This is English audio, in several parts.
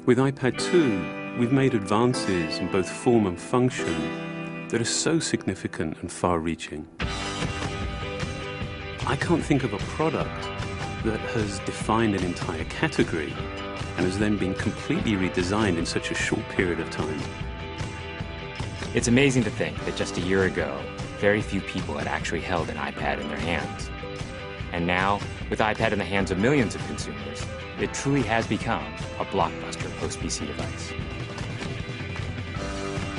With iPad 2, we've made advances in both form and function that are so significant and far-reaching. I can't think of a product that has defined an entire category and has then been completely redesigned in such a short period of time. It's amazing to think that just a year ago, very few people had actually held an iPad in their hands. And now, with iPad in the hands of millions of consumers, it truly has become a blockbuster post-PC device.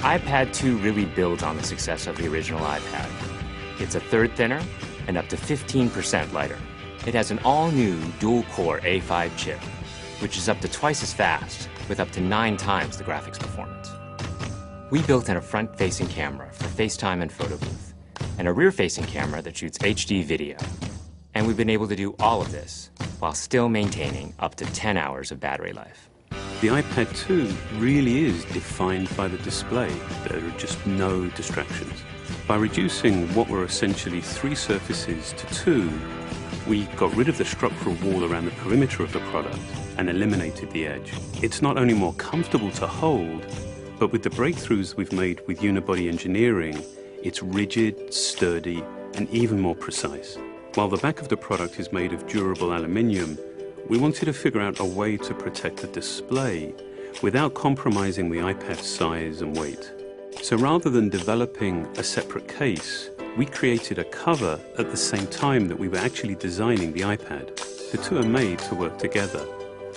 iPad 2 really builds on the success of the original iPad. It's a third thinner and up to 15% lighter. It has an all-new dual-core A5 chip, which is up to twice as fast, with up to 9 times the graphics performance. We built in a front-facing camera for FaceTime and photo booth, and a rear-facing camera that shoots HD video. And we've been able to do all of this while still maintaining up to 10 hours of battery life. The iPad 2 really is defined by the display. There are just no distractions. By reducing what were essentially 3 surfaces to 2, we got rid of the structural wall around the perimeter of the product and eliminated the edge. It's not only more comfortable to hold, but with the breakthroughs we've made with unibody engineering, it's rigid, sturdy, and even more precise. While the back of the product is made of durable aluminium, we wanted to figure out a way to protect the display without compromising the iPad's size and weight. So rather than developing a separate case, we created a cover at the same time that we were actually designing the iPad. The two are made to work together.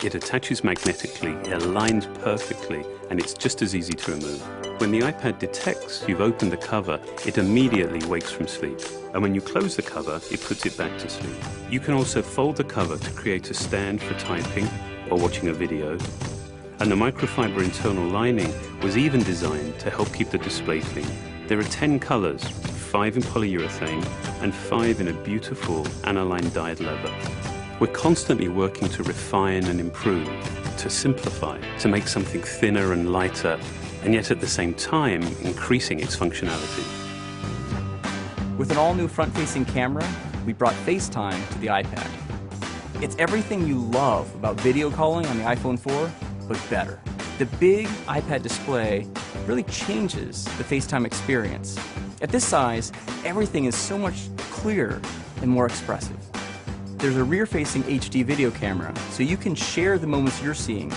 It attaches magnetically, it aligns perfectly, and it's just as easy to remove. When the iPad detects you've opened the cover, it immediately wakes from sleep. And when you close the cover, it puts it back to sleep. You can also fold the cover to create a stand for typing or watching a video. And the microfiber internal lining was even designed to help keep the display clean. There are 10 colors, 5 in polyurethane and 5 in a beautiful aniline dyed leather. We're constantly working to refine and improve, to simplify, to make something thinner and lighter, and yet at the same time increasing its functionality. With an all-new front-facing camera, we brought FaceTime to the iPad. It's everything you love about video calling on the iPhone 4, but better. The big iPad display really changes the FaceTime experience. At this size, everything is so much clearer and more expressive. There's a rear-facing HD video camera, so you can share the moments you're seeing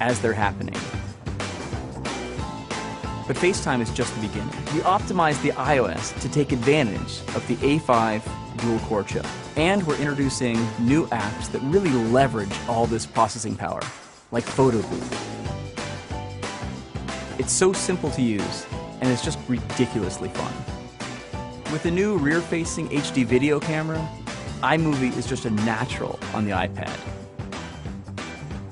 as they're happening. But FaceTime is just the beginning. We optimized the iOS to take advantage of the A5 dual-core chip. And we're introducing new apps that really leverage all this processing power, like Photo Booth. It's so simple to use, and it's just ridiculously fun. With the new rear-facing HD video camera, iMovie is just a natural on the iPad.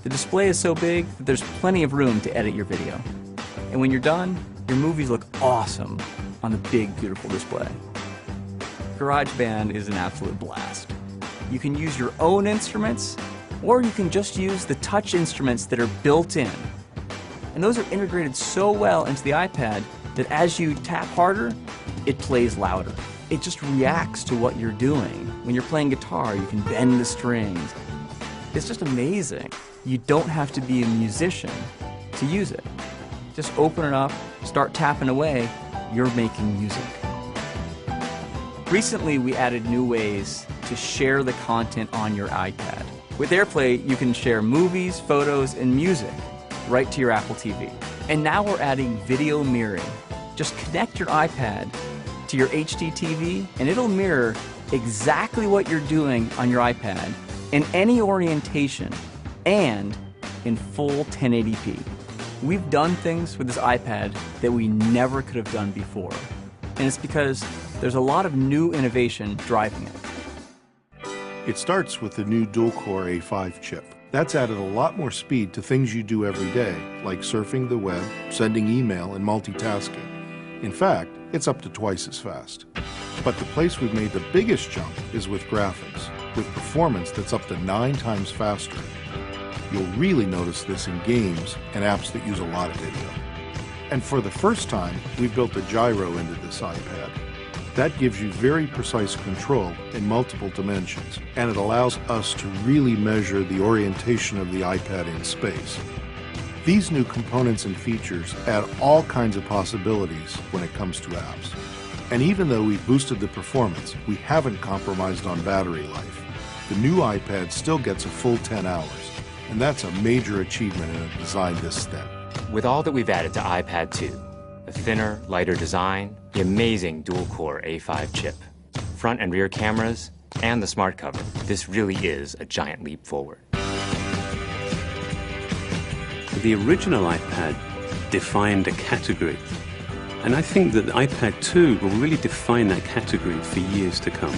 The display is so big that there's plenty of room to edit your video. And when you're done, your movies look awesome on the big, beautiful display. GarageBand is an absolute blast. You can use your own instruments, or you can just use the touch instruments that are built in. And those are integrated so well into the iPad that as you tap harder, it plays louder. It just reacts to what you're doing. When you're playing guitar, you can bend the strings. It's just amazing. You don't have to be a musician to use it. Just open it up, start tapping away, you're making music. Recently, we added new ways to share the content on your iPad. With AirPlay, you can share movies, photos, and music right to your Apple TV. And now we're adding video mirroring. Just connect your iPad to your HD TV, and it'll mirror exactly what you're doing on your iPad in any orientation and in full 1080p. We've done things with this iPad that we never could have done before, and it's because there's a lot of new innovation driving it. It starts with the new dual-core A5 chip. That's added a lot more speed to things you do every day, like surfing the web, sending email, and multitasking. In fact, it's up to twice as fast. But the place we've made the biggest jump is with graphics, with performance that's up to 9 times faster. You'll really notice this in games and apps that use a lot of video. And for the first time, we've built a gyro into this iPad. That gives you very precise control in multiple dimensions, and it allows us to really measure the orientation of the iPad in space. These new components and features add all kinds of possibilities when it comes to apps. And even though we've boosted the performance, we haven't compromised on battery life. The new iPad still gets a full 10 hours, and that's a major achievement in a design this thin. With all that we've added to iPad 2, the thinner, lighter design, the amazing dual-core A5 chip, front and rear cameras, and the smart cover, this really is a giant leap forward. The original iPad defined a category, and I think that the iPad 2 will really define that category for years to come.